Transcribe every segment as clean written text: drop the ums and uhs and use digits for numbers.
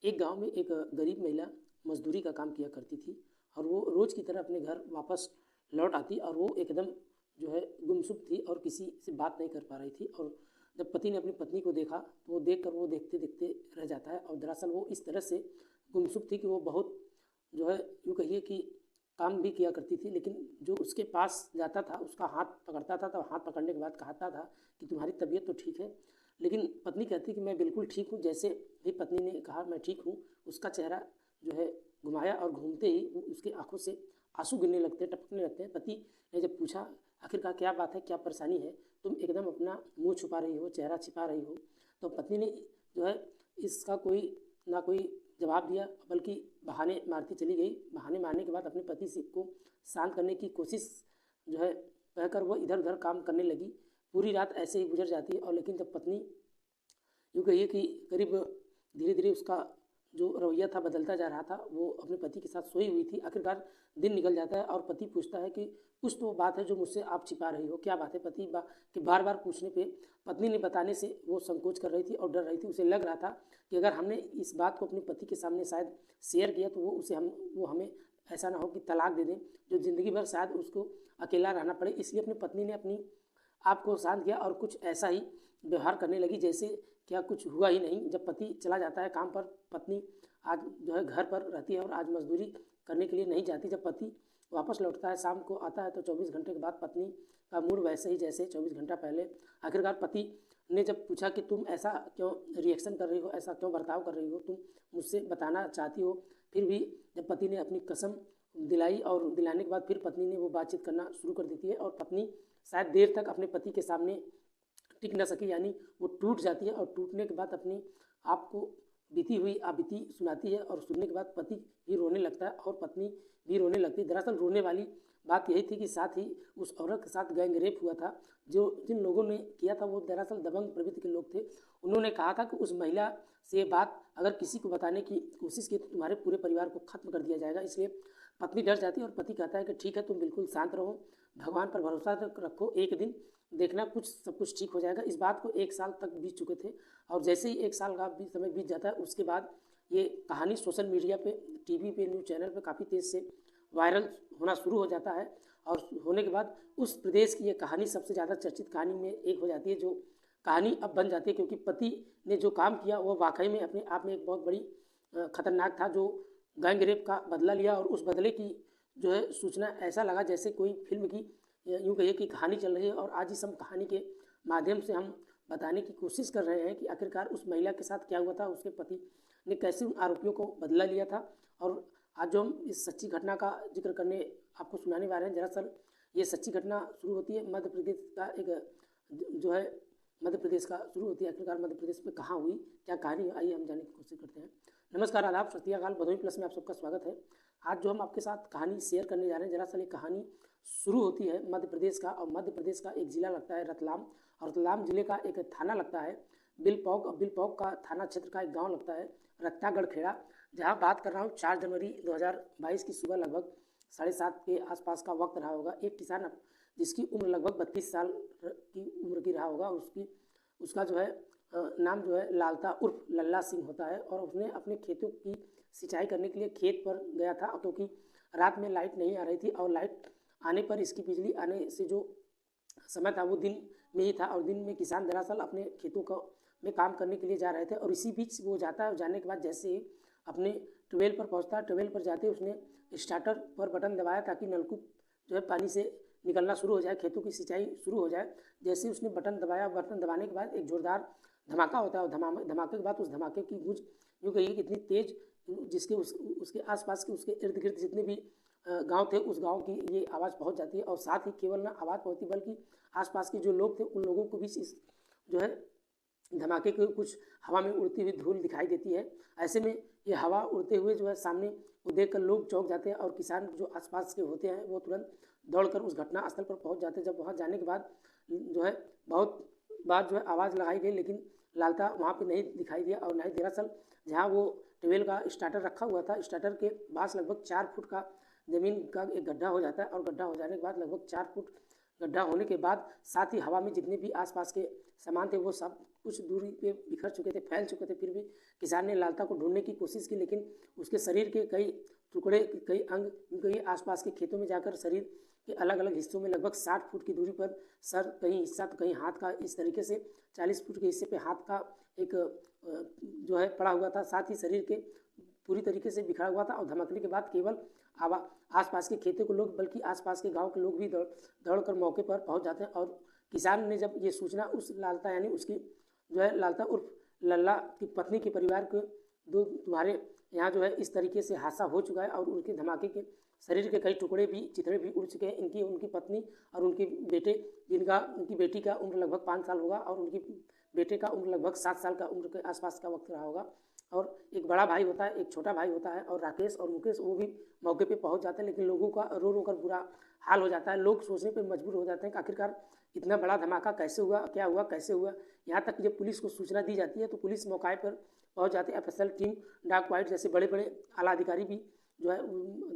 एक गांव में एक गरीब महिला मजदूरी का काम किया करती थी और वो रोज़ की तरह अपने घर वापस लौट आती और वो एकदम जो है गुमसुम थी और किसी से बात नहीं कर पा रही थी। और जब पति ने अपनी पत्नी को देखा तो वो देखकर वो देखते देखते रह जाता है। और दरअसल वो इस तरह से गुमसुम थी कि वो बहुत जो है यूँ कहिए कि काम भी किया करती थी, लेकिन जो उसके पास जाता था उसका हाथ पकड़ता था, तो हाथ पकड़ने के बाद कहता था कि तुम्हारी तबीयत तो ठीक है। लेकिन पत्नी कहती कि मैं बिल्कुल ठीक हूँ। जैसे ही पत्नी ने कहा मैं ठीक हूँ, उसका चेहरा जो है घुमाया और घूमते ही उसकी आंखों से आंसू गिरने लगते हैं, टपकने लगते हैं। पति ने जब पूछा आखिरकार क्या बात है, क्या परेशानी है, तुम एकदम अपना मुंह छुपा रही हो, चेहरा छिपा रही हो। तो पत्नी ने जो है इसका कोई जवाब दिया, बल्कि बहाने मारती चली गई। बहाने मारने के बाद अपने पति से को शांत करने की कोशिश जो है कहकर वो इधर उधर काम करने लगी। पूरी रात ऐसे ही गुजर जाती है। और लेकिन जब पत्नी यूँ कहिए कि करीब धीरे धीरे उसका जो रवैया था बदलता जा रहा था, वो अपने पति के साथ सोई हुई थी। आखिरकार दिन निकल जाता है और पति पूछता है कि कुछ तो बात है जो मुझसे आप छिपा रही हो, क्या बात है। पति के बार बार पूछने पे पत्नी ने बताने से वो संकोच कर रही थी और डर रही थी। उसे लग रहा था कि अगर हमने इस बात को अपने पति के सामने शायद शेयर किया तो वो हमें ऐसा ना हो कि तलाक दे दें, जो ज़िंदगी भर शायद उसको अकेला रहना पड़े। इसलिए अपनी पत्नी ने अपनी आप को शांत किया और कुछ ऐसा ही व्यवहार करने लगी जैसे क्या कुछ हुआ ही नहीं। जब पति चला जाता है काम पर, पत्नी आज जो है घर पर रहती है और आज मजदूरी करने के लिए नहीं जाती। जब पति वापस लौटता है, शाम को आता है, तो 24 घंटे के बाद पत्नी का मूड वैसे ही जैसे 24 घंटा पहले। आखिरकार पति ने जब पूछा कि तुम ऐसा क्यों रिएक्शन कर रही हो, ऐसा क्यों बर्ताव कर रही हो, तुम मुझसे बताना चाहती हो। फिर भी जब पति ने अपनी कसम दिलाई और दिलाने के बाद फिर पत्नी ने वो बातचीत करना शुरू कर देती है और पत्नी शायद देर तक अपने पति के सामने टिक न सकी, यानी वो टूट जाती है। और टूटने के बाद अपनी आप को बीती हुई बीती सुनाती है और सुनने के बाद पति भी रोने लगता है और पत्नी भी रोने लगती है। दरअसल रोने वाली बात यही थी कि साथ ही उस औरत के साथ गैंग रेप हुआ था। जो जिन लोगों ने किया था वो दरअसल दबंग प्रवृत्ति के लोग थे। उन्होंने कहा था कि उस महिला से ये बात अगर किसी को बताने की कोशिश की तो तुम्हारे पूरे परिवार को ख़त्म कर दिया जाएगा। इसलिए पत्नी डर जाती है और पति कहता है कि ठीक है, तुम बिल्कुल शांत रहो, भगवान पर भरोसा रखो, एक दिन देखना सब कुछ ठीक हो जाएगा। इस बात को 1 साल तक बीत चुके थे और जैसे ही 1 साल का समय बीत जाता है उसके बाद ये कहानी सोशल मीडिया पे, टीवी पे, न्यूज़ चैनल पे काफ़ी तेज़ से वायरल होना शुरू हो जाता है। और होने के बाद उस प्रदेश की ये कहानी सबसे ज़्यादा चर्चित कहानी में एक हो जाती है, जो कहानी अब बन जाती है क्योंकि पति ने जो काम किया वो वाकई में अपने आप में एक बहुत बड़ी खतरनाक था। जो गैंग रेप का बदला लिया और उस बदले की जो है सूचना ऐसा लगा जैसे कोई फिल्म की यूँ कहिए कि कहानी चल रही है। और आज इस हम कहानी के माध्यम से हम बताने की कोशिश कर रहे हैं कि आखिरकार उस महिला के साथ क्या हुआ था, उसके पति ने कैसे उन आरोपियों को बदला लिया था। और आज जो हम इस सच्ची घटना का जिक्र करने आपको सुनाने वाले हैं, दरअसल ये सच्ची घटना शुरू होती है मध्य प्रदेश का एक जो है मध्य प्रदेश का शुरू होती है। आखिरकार मध्य प्रदेश में कहाँ हुई, क्या कहानी है, आइए हम जानने की कोशिश करते हैं। नमस्कार, आदाब, सत श्री अकाल, भदोही प्लस में आप सबका स्वागत है। आज जो हम आपके साथ कहानी शेयर करने जा रहे हैं, दरअसल ये कहानी शुरू होती है मध्य प्रदेश का, और मध्य प्रदेश का एक ज़िला लगता है रतलाम, और रतलाम ज़िले का एक थाना लगता है बिलपौक, और बिलपौक का थाना क्षेत्र का एक गांव लगता है रत्तागढ़ खेड़ा, जहां बात कर रहा हूं 4 जनवरी 2022 की सुबह लगभग 7:30 के आसपास का वक्त रहा होगा। एक किसान जिसकी उम्र लगभग 32 साल की उम्र की रहा होगा, उसका जो है नाम जो है लालता उर्फ लल्ला सिंह होता है। और उसने अपने खेतों की सिंचाई करने के लिए खेत पर गया था क्योंकि रात में लाइट नहीं आ रही थी, और लाइट आने पर इसकी बिजली आने से जो समय था वो दिन में ही था। और दिन में किसान दरअसल अपने खेतों का में काम करने के लिए जा रहे थे, और इसी बीच वो जाता है। जाने के बाद जैसे ही अपने ट्यूबवेल पर पहुंचता है, ट्यूबवेल पर जाते उसने स्टार्टर पर बटन दबाया ताकि नलकूप जो है पानी से निकलना शुरू हो जाए, खेतों की सिंचाई शुरू हो जाए। जैसे उसने बटन दबाया, बटन दबाने के बाद एक ज़ोरदार धमाका होता है, और धमाके के बाद उस धमाके की गूंज यूँ कहिए कि इतनी तेज़, जिसके उसके आसपास के उसके इर्द गिर्द जितने भी गांव थे उस गांव की ये आवाज़ पहुंच जाती है। और साथ ही केवल ना आवाज़ पहुंचती बल्कि आसपास के जो लोग थे उन लोगों को भी इस जो है धमाके के कुछ हवा में उड़ती हुई धूल दिखाई देती है। ऐसे में ये हवा उड़ते हुए जो है सामने वो देखकर लोग चौंक जाते हैं, और किसान जो आसपास के होते हैं वो तुरंत दौड़कर उस घटना स्थल पर पहुंच जाते हैं। जब वहां जाने के बाद जो है बहुत बार जो है आवाज़ लगाई गई, लेकिन लालता वहाँ पे नहीं दिखाई दिया। और नहीं, दरअसल जहाँ वो ट्यूबवेल का स्टार्टर रखा हुआ था, स्टार्टर के पास लगभग 4 फुट का ज़मीन का एक गड्ढा हो जाता है, और गड्ढा हो जाने के बाद लगभग 4 फुट गड्ढा होने के बाद साथ ही हवा में जितने भी आसपास के सामान थे वो सब कुछ दूरी पे बिखर चुके थे, फैल चुके थे। फिर भी किसान ने लालता को ढूंढने की कोशिश की, लेकिन उसके शरीर के कई टुकड़े, कई अंग, कई आसपास के खेतों में जाकर शरीर के अलग अलग हिस्सों में लगभग 60 फुट की दूरी पर सर कहीं हिस्सा तो कहीं हाथ का, इस तरीके से 40 फुट के हिस्से पे हाथ का एक जो है पड़ा हुआ था। साथ ही शरीर के पूरी तरीके से बिखरा हुआ था और धमकने के बाद केवल आसपास के खेतों के लोग बल्कि आसपास के गांव के लोग भी दौड़ कर मौके पर पहुंच जाते हैं। और किसान ने जब ये सूचना उस लालता यानी उसकी जो है लालता उर्फ लल्ला की पत्नी के परिवार को, दो तुम्हारे यहाँ जो है इस तरीके से हादसा हो चुका है और उनके धमाके के शरीर के कई टुकड़े भी, चिथड़े भी उड़ चुके हैं। उनकी पत्नी और उनके बेटे, उनकी बेटी का उम्र लगभग 5 साल होगा और उनके बेटे का उम्र लगभग 7 साल का उम्र के आसपास का वक्त रहा होगा। और एक बड़ा भाई होता है, एक छोटा भाई होता है, और राकेश और मुकेश वो भी मौके पे पहुंच जाते हैं। लेकिन लोगों का रो रो कर बुरा हाल हो जाता है। लोग सोचने पर मजबूर हो जाते हैं कि आखिरकार इतना बड़ा धमाका कैसे हुआ, क्या हुआ, कैसे हुआ। यहाँ तक जब पुलिस को सूचना दी जाती है तो पुलिस मौके पर पहुंच जाते हैं। एफएसएल टीम, डाक वाइट जैसे बड़े बड़े आला अधिकारी भी जो है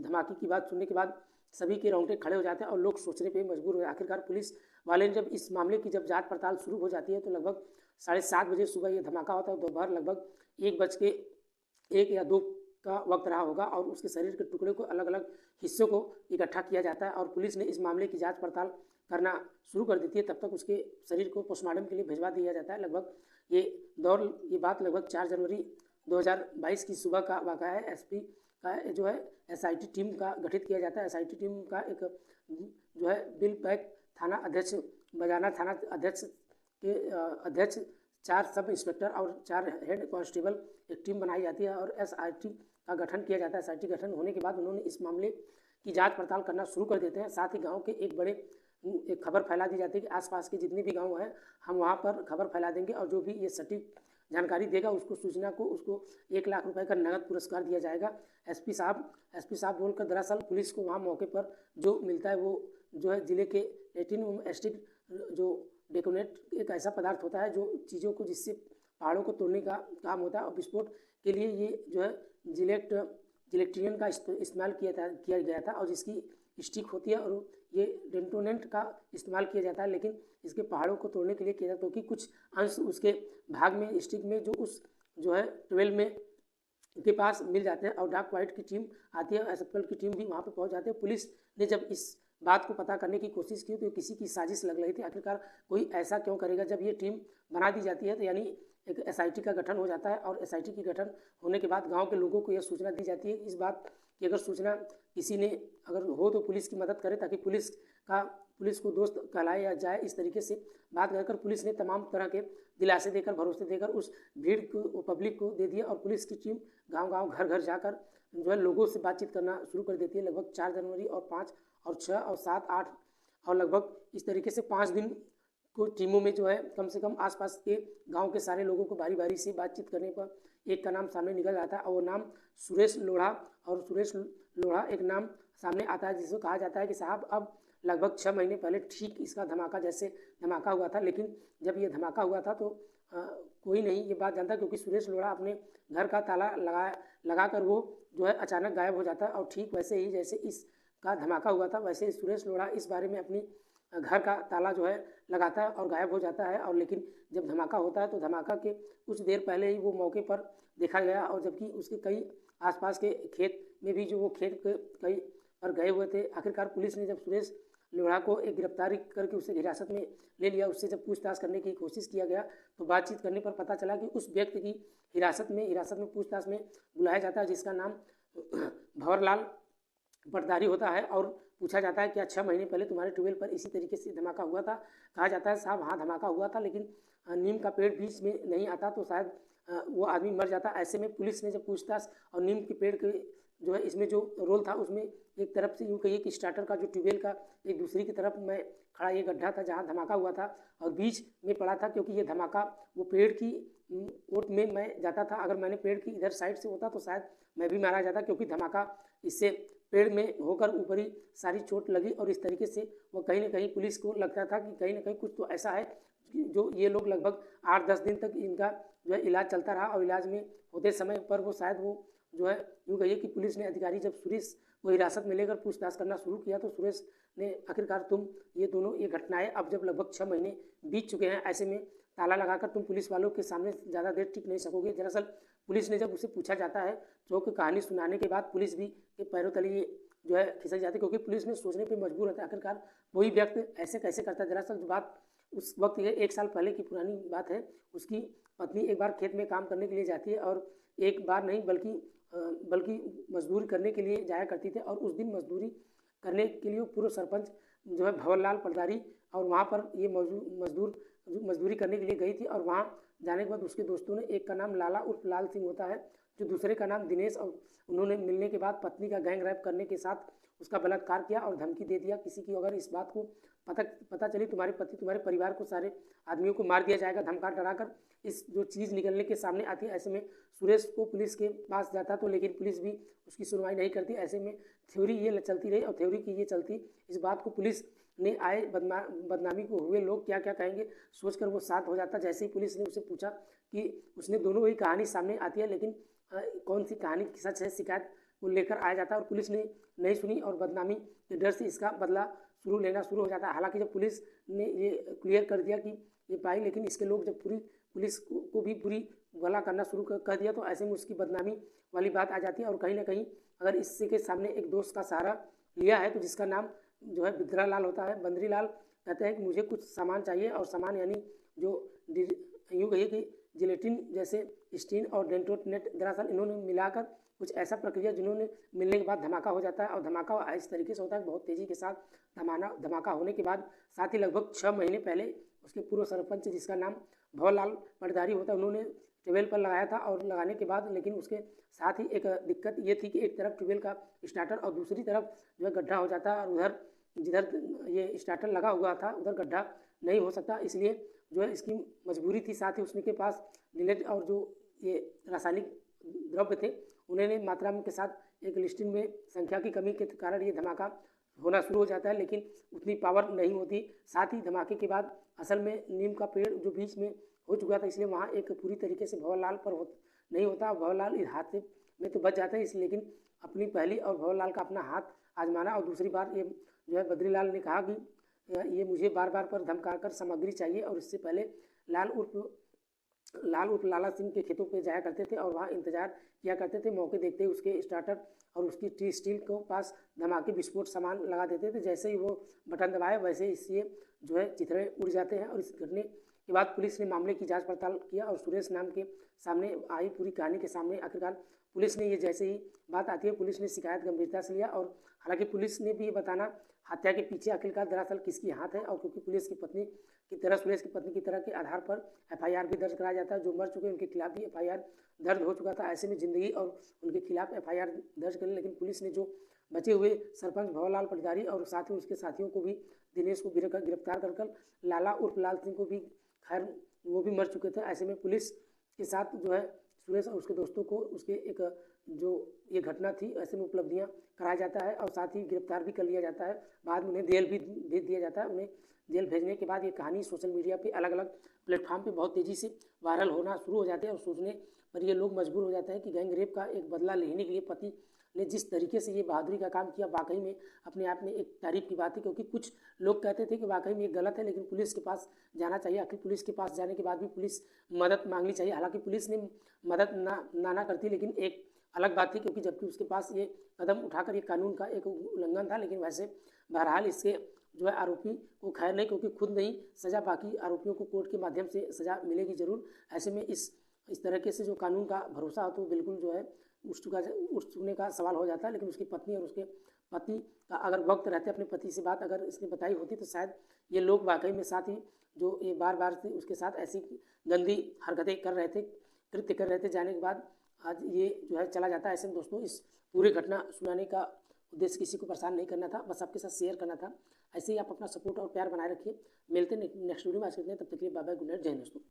धमाके की बात सुनने के बाद सभी के रोंगटे खड़े हो जाते हैं और लोग सोचने पे मजबूर हो। आखिरकार पुलिस वाले ने जब इस मामले की जब जांच पड़ताल शुरू हो जाती है तो लगभग 7:30 बजे सुबह ये धमाका होता है। दोपहर लगभग 1:01 या 2 का वक्त रहा होगा और उसके शरीर के टुकड़े को अलग अलग हिस्सों को इकट्ठा किया जाता है और पुलिस ने इस मामले की जाँच पड़ताल करना शुरू कर देती है। तब तक उसके शरीर को पोस्टमार्टम के लिए भिजवा दिया जाता है। लगभग ये बात लगभग 4 जनवरी 2022 की सुबह का वाक़या है। एसपी का जो है एसआईटी टीम का गठित किया जाता है। एसआईटी टीम का एक जो है बिल पैक थाना अध्यक्ष, बजाना थाना अध्यक्ष के अध्यक्ष, 4 सब इंस्पेक्टर और 4 हेड कांस्टेबल एक टीम बनाई जाती है और एसआईटी का गठन किया जाता है। एसआईटी गठन होने के बाद उन्होंने इस मामले की जांच पड़ताल करना शुरू कर देते हैं। साथ ही गांव के एक खबर फैला दी जाती है कि आसपास के जितने भी गांव हैं हम वहां पर खबर फैला देंगे और जो भी ये सटीक जानकारी देगा उसको 1 लाख रुपए का नगद पुरस्कार दिया जाएगा। एसपी साहब बोलकर दरअसल पुलिस को वहाँ मौके पर जो मिलता है वो जो है जिले के लेटिन एस्टिक जो डेकोनेट एक ऐसा पदार्थ होता है जो चीज़ों को, जिससे पहाड़ों को तोड़ने का काम होता है और विस्फोट के लिए ये जो है जिलेक्ट्रियन का इस्तेमाल किया गया था और जिसकी स्टिक होती है और ये डेंटोनेंट का इस्तेमाल किया जाता है। लेकिन इसके पहाड़ों को तोड़ने के लिए किया जाता है क्योंकि कुछ अंश उसके भाग में, स्टिक में जो उस जो है 12 में के पास मिल जाते हैं और डाक वाइट की टीम आती है, एसएफएल की टीम भी वहाँ पर पहुँच जाती है। पुलिस ने जब इस बात को पता करने की कोशिश की तो किसी की साजिश लग रही थी। आखिरकार कोई ऐसा क्यों करेगा। जब ये टीम बना दी जाती है तो यानी एक एसआईटी का गठन हो जाता है और एसआईटी की गठन होने के बाद गांव के लोगों को यह सूचना दी जाती है इस बात की अगर सूचना किसी ने अगर हो तो पुलिस की मदद करे ताकि पुलिस को दोस्त कहलाया जाए। इस तरीके से बात कर पुलिस ने तमाम तरह के दिलासे देकर, भरोसे देकर उस भीड़ को, पब्लिक को दे दिया और पुलिस की टीम गांव-गांव, घर-घर जाकर जो है लोगों से बातचीत करना शुरू कर देती है। लगभग 4 जनवरी और 5 और 6 और 7, 8 और लगभग इस तरीके से 5 दिन को टीमों में जो है कम से कम आसपास के गांव के सारे लोगों को बारी बारी से बातचीत करने पर एक का नाम सामने निकल आता है और वो नाम सुरेश लोढ़ा, और सुरेश लोढ़ा एक नाम सामने आता है जिसको कहा जाता है कि साहब अब लगभग 6 महीने पहले ठीक इसका धमाका जैसे धमाका हुआ था। लेकिन जब ये धमाका हुआ था तो कोई नहीं ये बात जानता क्योंकि सुरेश लोढ़ा अपने घर का ताला लगा कर वो जो है अचानक गायब हो जाता है और ठीक वैसे ही जैसे इसका धमाका हुआ था वैसे ही सुरेश लोढ़ा इस बारे में अपनी घर का ताला जो है लगाता है और गायब हो जाता है। और लेकिन जब धमाका होता है तो धमाका के कुछ देर पहले ही वो मौके पर देखा गया और जबकि उसके कई आसपास के खेत में भी जो वो खेत के कई पर गए हुए थे। आखिरकार पुलिस ने जब सुरेश लोढ़ा को एक गिरफ्तारी करके उसे हिरासत में ले लिया, उससे जब पूछताछ करने की कोशिश किया गया तो बातचीत करने पर पता चला कि उस व्यक्ति की हिरासत में पूछताछ में बुलाया जाता है जिसका नाम भंवरलाल पटदारी होता है और पूछा जाता है क्या 6 महीने पहले तुम्हारे ट्यूबवेल पर इसी तरीके से धमाका हुआ था। कहा जाता है साहब हाँ धमाका हुआ था लेकिन नीम का पेड़ बीच में नहीं आता तो शायद वो आदमी मर जाता। ऐसे में पुलिस ने जब पूछताछ और नीम के पेड़ के जो है इसमें जो रोल था उसमें एक तरफ से यूँ कहिए कि स्टार्टर का जो ट्यूबवेल का एक दूसरी की तरफ में खड़ा ये गड्ढा था जहाँ धमाका हुआ था और बीच में पड़ा था क्योंकि ये धमाका वो पेड़ की ओट में मैं जाता था। अगर मैंने पेड़ की इधर साइड से होता तो शायद मैं भी मारा जाता क्योंकि धमाका इससे पेड़ में होकर ऊपरी सारी चोट लगी और इस तरीके से वो कहीं ना कहीं पुलिस को लगता था कि कहीं ना कहीं कुछ तो ऐसा है जो ये लोग लगभग 8-10 दिन तक इनका जो है इलाज चलता रहा और इलाज में होते समय पर वो शायद वो जो है यूँ कहिए कि पुलिस ने अधिकारी जब सुरेश को हिरासत में लेकर पूछताछ करना शुरू किया तो सुरेश ने आखिरकार तुम ये दोनों ये घटनाएं अब जब लगभग 6 महीने बीत चुके हैं, ऐसे में ताला लगाकर तुम पुलिस वालों के सामने ज़्यादा देर टिक नहीं सकोगे। दरअसल पुलिस ने जब उसे पूछा जाता है तो कहानी सुनाने के बाद पुलिस भी के पैरों तले ये जो है खिसक जाती है, क्योंकि पुलिस ने सोचने पर मजबूर होता है आखिरकार कोई व्यक्ति ऐसे कैसे करता है। दरअसल जो बात उस वक्त ये 1 साल पहले की पुरानी बात है। उसकी पत्नी एक बार खेत में काम करने के लिए जाती है और एक बार नहीं बल्कि मजदूरी करने के लिए जाया करती थी, और उस दिन मजदूरी करने के लिए पूर्व सरपंच जो है भंवरलाल पटदारी और वहाँ पर ये मजदूरी करने के लिए गई थी। और वहाँ जाने के बाद उसके दोस्तों ने, एक का नाम लाला उर्फ लाल सिंह होता है, जो दूसरे का नाम दिनेश, और उन्होंने मिलने के बाद पत्नी का गैंग रेप करने के साथ उसका बलात्कार किया और धमकी दे दिया, किसी की अगर इस बात को पता चली तुम्हारे पति तुम्हारे परिवार को सारे आदमियों को मार दिया जाएगा, धमका डराकर इस जो चीज़ निकलने के सामने आती है। ऐसे में सुरेश को पुलिस के पास जाता तो लेकिन पुलिस भी उसकी सुनवाई नहीं करती। ऐसे में थ्योरी ये चलती रही और थ्योरी की ये चलती, इस बात को पुलिस ने आए बदनामी को हुए लोग क्या क्या कहेंगे सोचकर वो शांत हो जाता। जैसे ही पुलिस ने उसे पूछा कि उसने दोनों ही कहानी सामने आती है, लेकिन कौन सी कहानी सच है, शिकायत को लेकर आया जाता है और पुलिस ने नहीं सुनी और बदनामी के डर से इसका बदला लेना शुरू हो जाता है। हालांकि जब पुलिस ने ये क्लियर कर दिया कि ये पाई, लेकिन इसके लोग जब पूरी पुलिस को भी बुरी भला करना शुरू कर दिया तो ऐसे में उसकी बदनामी वाली बात आ जाती है। और कहीं ना कहीं अगर इससे के सामने एक दोस्त का सहारा लिया है तो जिसका नाम जो है बिद्रालाल होता है, बंदरीलाल कहते हैं कि मुझे कुछ सामान चाहिए, और सामान यानी जो यूँ कहिए कि जिलेटिन जैसे स्टीन और डेंटोनेट, दरअसल इन्होंने मिलाकर कुछ ऐसा प्रक्रिया जिन्होंने मिलने के बाद धमाका हो जाता है। और धमाका इस तरीके से होता है बहुत तेज़ी के साथ धमाका होने के बाद साथ ही लगभग 6 महीने पहले उसके पूर्व सरपंच जिसका नाम भंवरलाल पटदारी होता है, उन्होंने ट्यूबवेल पर लगाया था। और लगाने के बाद लेकिन उसके साथ ही एक दिक्कत ये थी कि एक तरफ ट्यूबवेल का स्टार्टर और दूसरी तरफ जो है गड्ढा हो जाता है, और उधर जिधर ये स्टार्टर लगा हुआ था उधर गड्ढा नहीं हो सकता, इसलिए जो है इसकी मजबूरी थी। साथ ही उसके पास डिलेट और जो ये रासायनिक द्रव्य थे उन्होंने मात्रा के साथ एक लिस्टिन में संख्या की कमी के कारण ये धमाका होना शुरू हो जाता है, लेकिन उतनी पावर नहीं होती। साथ ही धमाके के बाद असल में नीम का पेड़ जो बीच में हो चुका था, इसलिए वहाँ एक पूरी तरीके से भंवरलाल पर नहीं होता। भंवरलाल इस हादसे में तो बच जाता है, इसलिए लेकिन अपनी पहली और भंवरलाल का अपना हाथ आजमाना और दूसरी बार ये जो है बद्रीलाल ने कहा कि ये मुझे बार बार पर धमकाकर सामग्री चाहिए, और इससे पहले लाल उर्फ लाला सिंह के खेतों पे जाया करते थे और वहाँ इंतजार किया करते थे। मौके देखते ही उसके स्टार्टर और उसकी टी स्टील को पास धमाके विस्फोट सामान लगा देते थे। जैसे ही वो बटन दबाए वैसे ही इससे जो है चिथड़े उड़ जाते हैं। और इस घटने के बाद पुलिस ने मामले की जांच पड़ताल किया और सुरेश नाम के सामने आई पूरी कहानी के सामने आखिरकार पुलिस ने ये जैसे ही बात आती है पुलिस ने शिकायत गंभीरता से लिया। और हालांकि पुलिस ने भी ये बताना हत्या के पीछे आखिरकार दरअसल किसकी हाथ है, और क्योंकि पुलिस की पत्नी की तरह सुरेश की पत्नी की तरह के आधार पर FIR भी दर्ज कराया जाता है। जो मर चुके उनके खिलाफ भी FIR दर्ज हो चुका था। ऐसे में जिंदगी और उनके खिलाफ FIR दर्ज करें, लेकिन पुलिस ने जो बचे हुए सरपंच भंवरलाल पटदारी और साथ ही उसके साथियों को भी, दिनेश को गिरफ्तार कर लाला उर्फ लाल सिंह को भी, खैर वो भी मर चुके थे। ऐसे में पुलिस के साथ जो है सुरेश और उसके दोस्तों को उसके एक जो ये घटना थी ऐसे में उपलब्धियां कराया जाता है और साथ ही गिरफ्तार भी कर लिया जाता है। बाद में उन्हें जेल भी भेज दिया जाता है। उन्हें जेल भेजने के बाद ये कहानी सोशल मीडिया पे अलग अलग प्लेटफॉर्म पे बहुत तेज़ी से वायरल होना शुरू हो जाते हैं और सोचने पर ये लोग मजबूर हो जाते हैं कि गैंग रेप का एक बदला लेने के लिए पति ने जिस तरीके से ये बहादुरी का काम किया वाकई में अपने आप में एक तारीफ की बात है। क्योंकि कुछ लोग कहते थे कि वाकई में ये गलत है, लेकिन पुलिस के पास जाना चाहिए। आखिर पुलिस के पास जाने के बाद भी पुलिस मदद मांगनी चाहिए। हालांकि पुलिस ने मदद ना करती, लेकिन एक अलग बात थी क्योंकि जबकि उसके पास ये कदम उठाकर ये कानून का एक उल्लंघन था। लेकिन वैसे बहरहाल इससे जो है आरोपी को खैर नहीं, क्योंकि खुद नहीं सज़ा, बाकी आरोपियों को कोर्ट के माध्यम से सज़ा मिलेगी ज़रूर। ऐसे में इस तरीके से जो कानून का भरोसा हो तो बिल्कुल जो है उठ चुकने का सवाल हो जाता है। लेकिन उसकी पत्नी और उसके पति का अगर वक्त रहते अपने पति से बात अगर इसने बताई होती तो शायद ये लोग वाकई में साथ ही जो ये बार से उसके साथ ऐसी गंदी हरकतें कर रहे थे, कृत्य कर रहे थे, जाने के बाद आज ये जो है चला जाता है। ऐसे में दोस्तों इस पूरी घटना सुनाने का उद्देश्य किसी को परेशान नहीं करना था, बस आपके साथ शेयर करना था। ऐसे ही आप अपना सपोर्ट और प्यार बनाए रखिए। मिलते हैं नेक्स्ट वीडियो में। आज के लिए तब तक के लिए बाय बाय, गुड नाइट, जय हिंद दोस्तों।